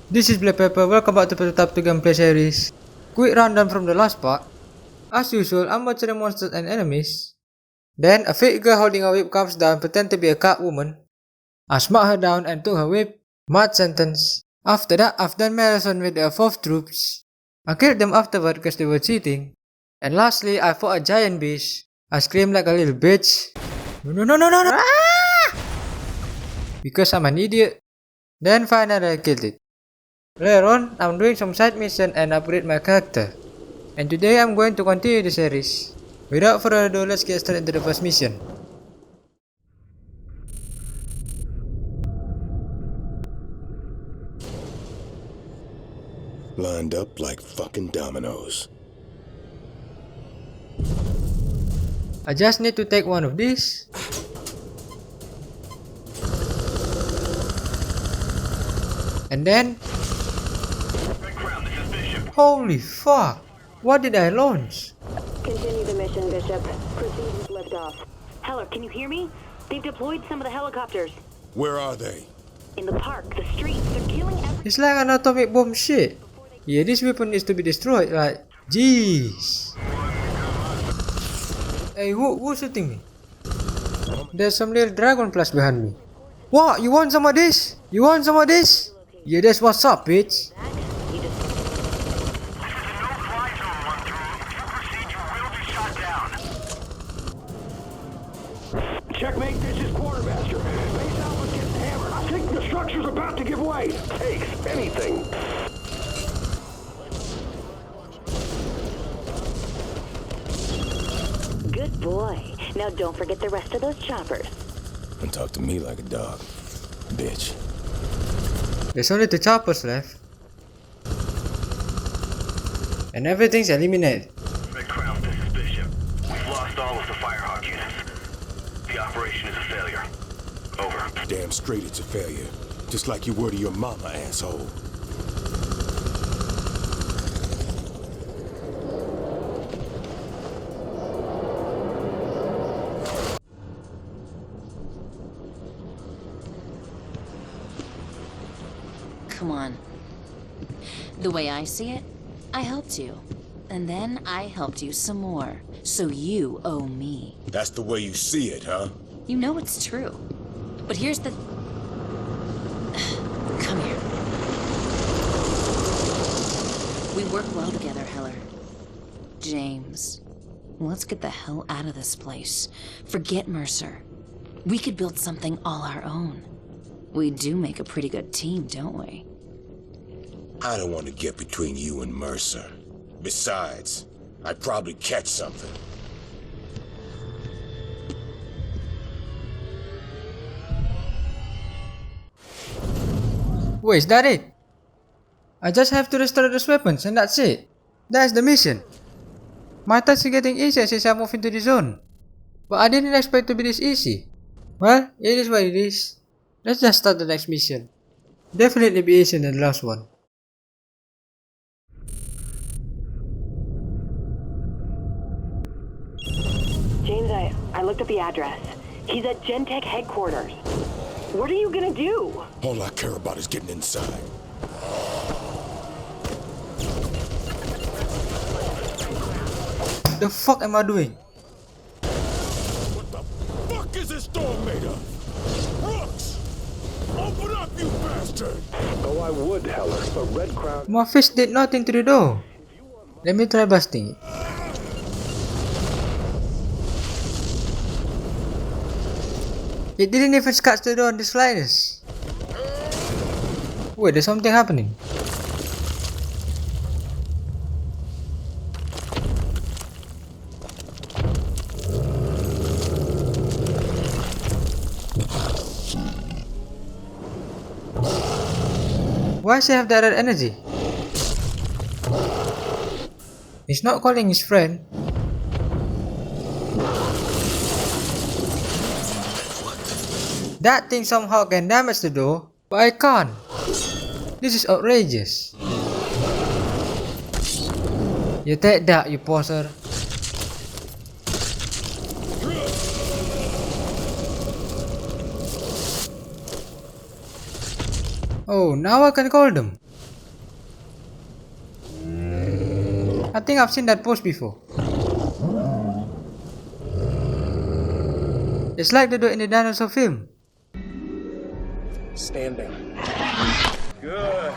This is Black Pepper, welcome back to Prototype 2 gameplay series. Quick rundown from the last part. As usual, I'm butchering monsters and enemies. Then, a fake girl holding a whip comes down, pretend to be a cat woman. I smack her down and took her whip. Mad sentence. After that, I've done marathon with the 4th troops. I killed them afterward because they were cheating. And lastly, I fought a giant beast. I screamed like a little bitch. No. Ah! Because I'm an idiot. Then finally I killed it. Later on, I'm doing some side mission and upgrade my character. And today I'm going to continue the series. Without further ado, let's get straight into the first mission. Lined up like fucking dominoes. I just need to take one of these. And then... Holy fuck! What did I launch? Continue the mission, Bishop. Proceed with liftoff. Heller, can you hear me? They've deployed some of the helicopters. Where are they? In the park, the streets, they're killing everyone. It's like an atomic bomb shit. Yeah, this weapon needs to be destroyed, like... Jeez. Hey, who's shooting me? There's some little dragon flash behind me. What? You want some of this? You want some of this? Yeah, that's what's up, bitch. Checkmate, this is Quartermaster. Base Alpha's getting hammered. I think the structure's about to give way. Takes anything. Good boy. Now don't forget the rest of those choppers. Don't talk to me like a dog, bitch. There's only 2 choppers left. And everything's eliminated. Red Crown, this is Bishop. We've lost all of the Firehawk units. The operation is a failure. Over. Damn straight it's a failure. Just like you were to your mama, asshole. Come on. The way I see it, I helped you. And then I helped you some more. So you owe me. That's the way you see it, huh? You know it's true. But here's the... Come here. We work well together, Heller. James, let's get the hell out of this place. Forget Mercer. We could build something all our own. We do make a pretty good team, don't we? I don't want to get between you and Mercer. Besides, I'd probably catch something. Wait, is that it? I just have to restore those weapons and that's it. That's the mission. My task is getting easier since I moved into the zone. But I didn't expect it to be this easy. Well, it is what it is. Let's just start the next mission. Definitely be easier than the last one. James, I looked up the address. He's at Gentech headquarters. What are you gonna do? All I care about is getting inside. The fuck am I doing? What the fuck is this door made of? Brooks! Open up, you bastard! Oh, I would, Heller, but Red Crown... My fist did nothing to the door. Let me try busting it. It didn't even scratch the door on the slightest. Wait, there's something happening. Why does he have that energy? He's not calling his friend. That thing somehow can damage the door, but I can't. This is outrageous. You take that, you poser. Oh, now I can call them. I think I've seen that pose before. It's like they do in the dinosaur film. Standing. Good.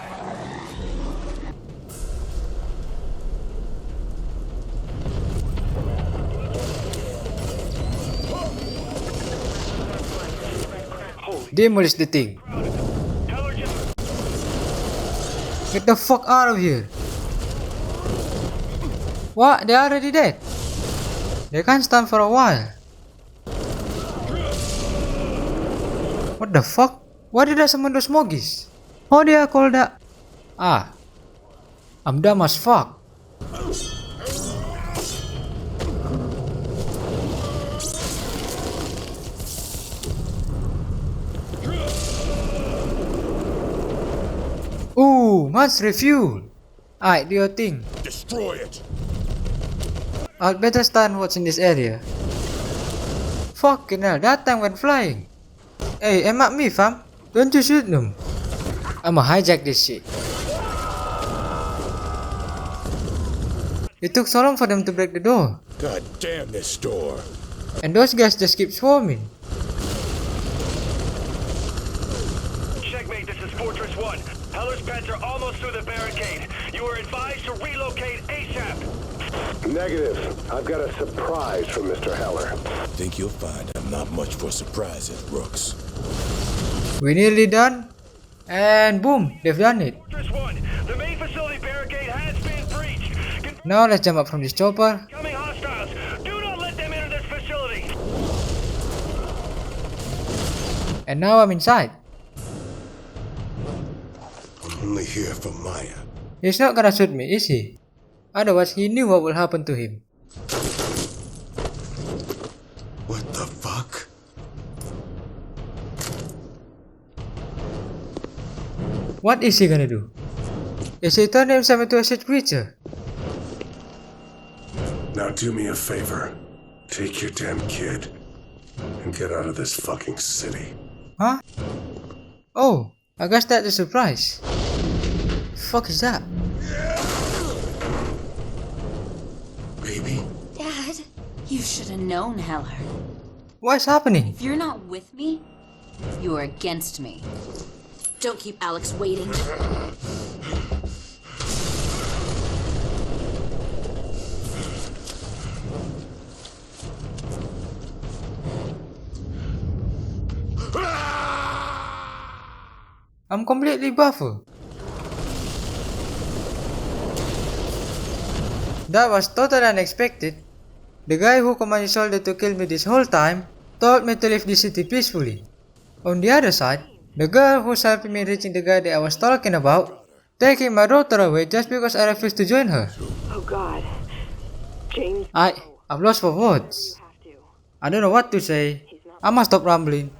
Demolish the thing. Heller just Get the fuck out of here. What? They're already dead? They can't stand for a while. What the fuck? Why did I summon those Moggies? How did I call that? Ah. I'm dumb as fuck. Ooh, must refuel. Alright, do your thing. destroy it. I'd better stand watch in this area. Fucking hell, that tank went flying. Hey, aim at me, fam. Don't you shoot them. I'ma hijack this shit. It took so long for them to break the door. God damn this store. And those guys just keep swarming. Checkmate, this is Fortress 1. Heller's pets are almost through the barricade. You are advised to relocate ASAP. Negative. I've got a surprise from Mr. Heller. Think you'll find I'm not much for surprises, Rooks. We nearly done. And boom, they've done it. Fortress 1, the main facility barricade has been breached. Now let's jump up from this chopper. Coming hostiles. Do not let them enter this facility. And now I'm inside. I'm only here for Maya. He's not gonna shoot me, is he? Otherwise, he knew what will happen to him. What the fuck? What is he gonna do? Is he turn himself into a shit creature? Now do me a favor. Take your damn kid and get out of this fucking city. Huh? Oh, I guess that's a surprise. Fuck is that? Baby? Dad, you should have known, Heller. What's happening? If you're not with me, you are against me. Don't keep Alex waiting. I'm completely baffled. That was totally unexpected. The guy who commanded Soldier to kill me this whole time told me to leave the city peacefully. On the other side, the girl who's helping me reaching the guy that I was talking about, taking my daughter away just because I refused to join her. Oh God. James. I've lost for words. You have to. I don't know what to say. I must stop rambling.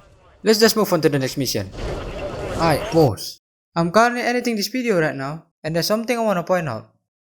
Let's just move on to the next mission. Alright, pause. I'm currently editing this video right now, and there's something I wanna point out.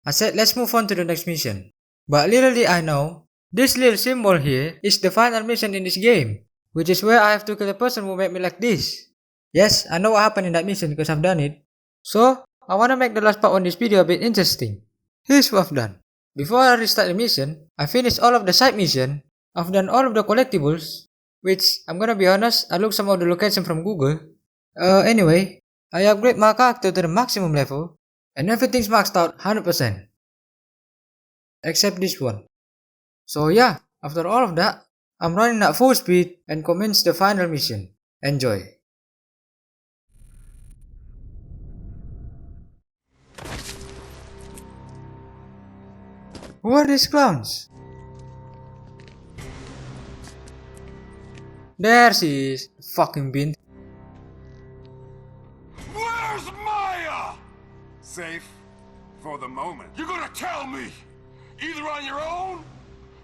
I said let's move on to the next mission. But little did I know, this little symbol here is the final mission in this game, which is where I have to kill the person who made me like this. Yes, I know what happened in that mission because I've done it. So, I wanna make the last part on this video a bit interesting. Here's what I've done. Before I restart the mission, I finished all of the side mission, I've done all of the collectibles, which, I'm gonna be honest, I looked some of the location from Google. Anyway, I upgrade my character to the maximum level, and everything's maxed out 100%. Except this one. So yeah, after all of that, I'm running at full speed and commence the final mission. Enjoy. Who are these clowns? There she is, fucking bean. Where's Maya? Safe for the moment. You're gonna tell me, either on your own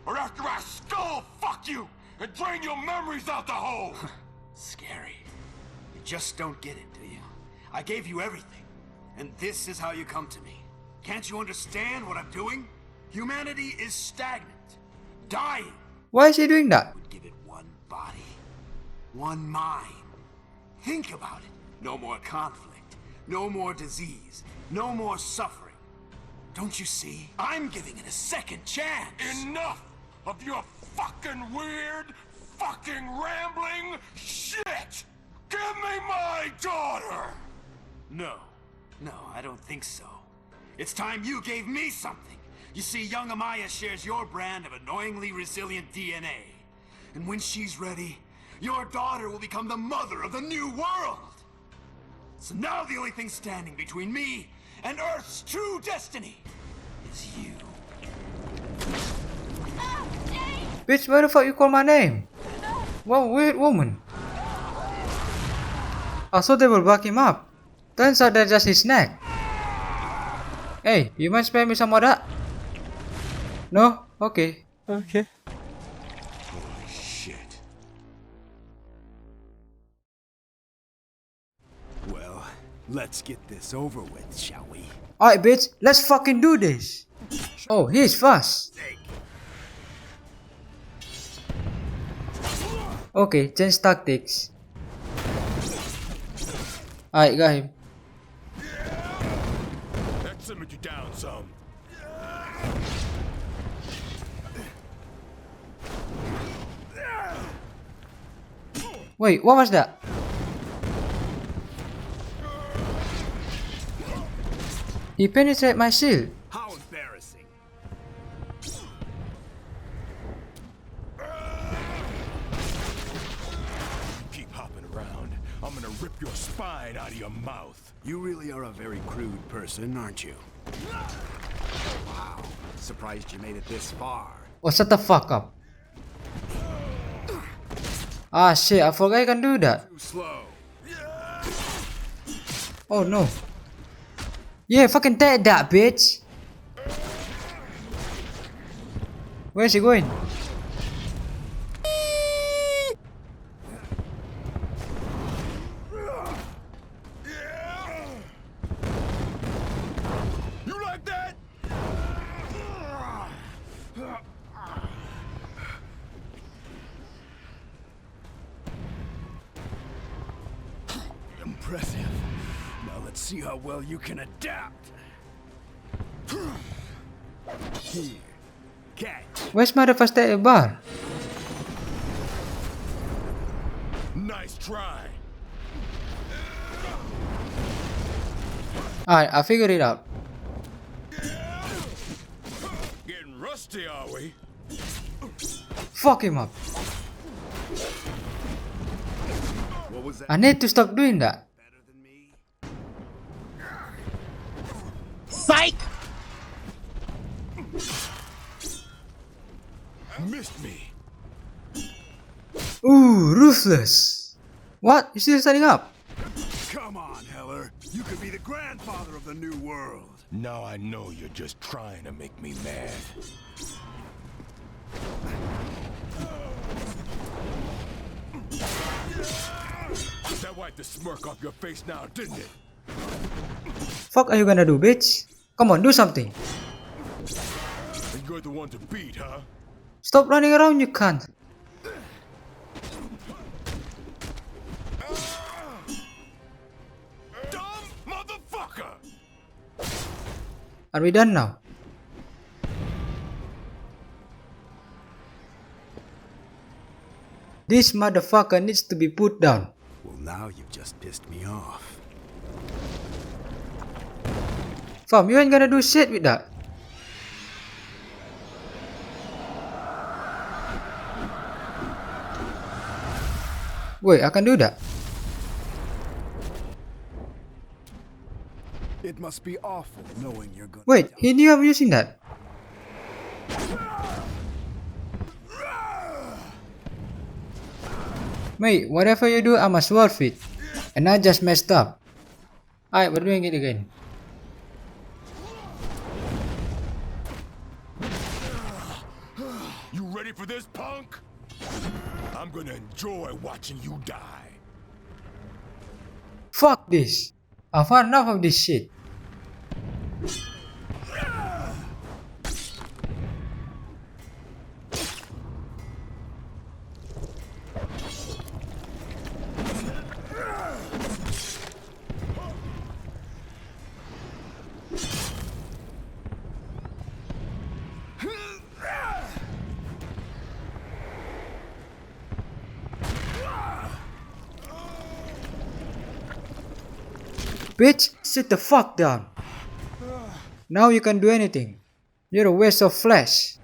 or after I skull fuck you and drain your memories out the hole. Scary. You just don't get it, do you? I gave you everything, and this is how you come to me. Can't you understand what I'm doing? Humanity is stagnant, dying. Why is he doing that? Would give it one body, one mind. Think about it. No more conflict, no more disease, no more suffering. Don't you see? I'm giving it a second chance. Enough of your fucking weird, fucking rambling shit! Give me my daughter! No, I don't think so. It's time you gave me something. You see, young Amaya shares your brand of annoyingly resilient DNA. And when she's ready, your daughter will become the mother of the new world. So now the only thing standing between me and Earth's true destiny is you. Bitch, why the fuck you call my name? What weird woman. I thought they will back him up. Turns out that's just his neck. Hey, you mind spare me some of that? No? Okay. Holy shit. Well, let's get this over with, shall we? Alright, bitch, let's fucking do this. Oh, he's fast. Okay, change tactics. Alright, got him. That simmered you down some. Wait, what was that? He penetrated my shield. How embarrassing. Keep hopping around. I'm gonna rip your spine out of your mouth. You really are a very crude person, aren't you? Wow. Surprised you made it this far. Oh, shut the fuck up. Ah shit, I forgot I can do that. Too slow. Oh no. Yeah, fucking take that, bitch. Where's he going? You like that? Impressive. Now let's see how well you can adapt. Here. Catch. Where's my first aid bar? Nice try. Alright, I figured it out. Getting rusty, are we? Fuck him up. What was that? I need to stop doing that. Better than me? Psych! Missed me. Ooh, ruthless. What? You still standing up? Come on, Heller. You could be the grandfather of the new world. Now I know you're just trying to make me mad. That wiped the smirk off your face now, didn't it? Fuck are you gonna do, bitch? Come on, do something. And you're the one to beat, huh? Stop running around, you cunt. Dumb motherfucker! Are we done now? This motherfucker needs to be put down. Well, now you've just pissed me off. Fam, you ain't gonna do shit with that. Wait, I can do that. It must be awful knowing you're gonna Wait, die. he knew I'm using that. Mate, whatever you do, I must worth it. And I just messed up. Alright, we're doing it again. You ready for this, punk? I'm gonna enjoy watching you die. Fuck this. I've had enough of this shit. Bitch, sit the fuck down. Now you can't do anything. You're a waste of flesh.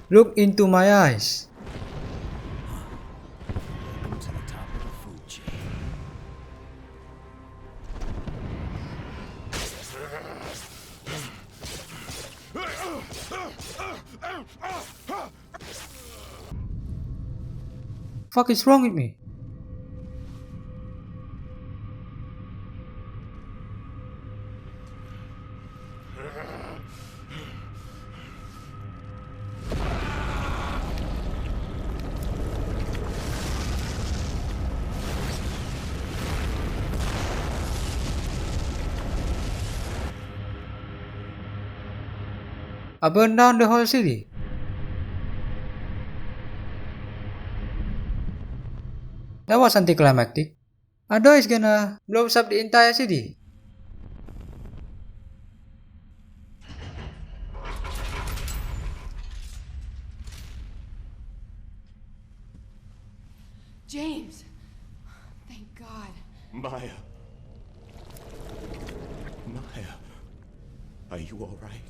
Look into my eyes. Welcome to the top of the food chain. Fuck is wrong with me? I burned down the whole city. That was anticlimactic. Ado is gonna blow up the entire city. James! Thank God. Maya. Maya. Are you alright?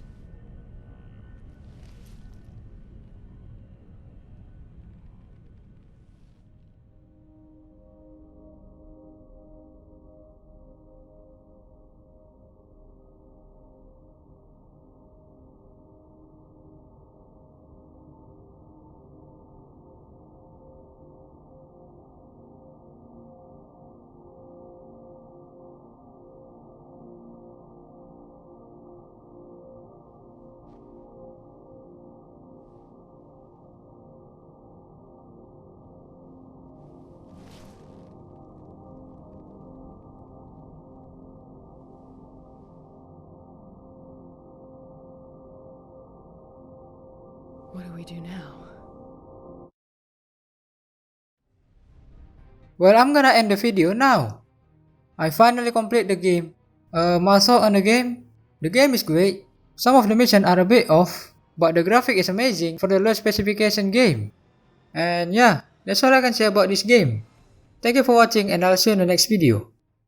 What do we do now? Well, I'm gonna end the video now. I finally complete the game. My thought on the game? The game is great. Some of the missions are a bit off, but the graphic is amazing for the low specification game. And yeah, that's all I can say about this game. Thank you for watching and I'll see you in the next video.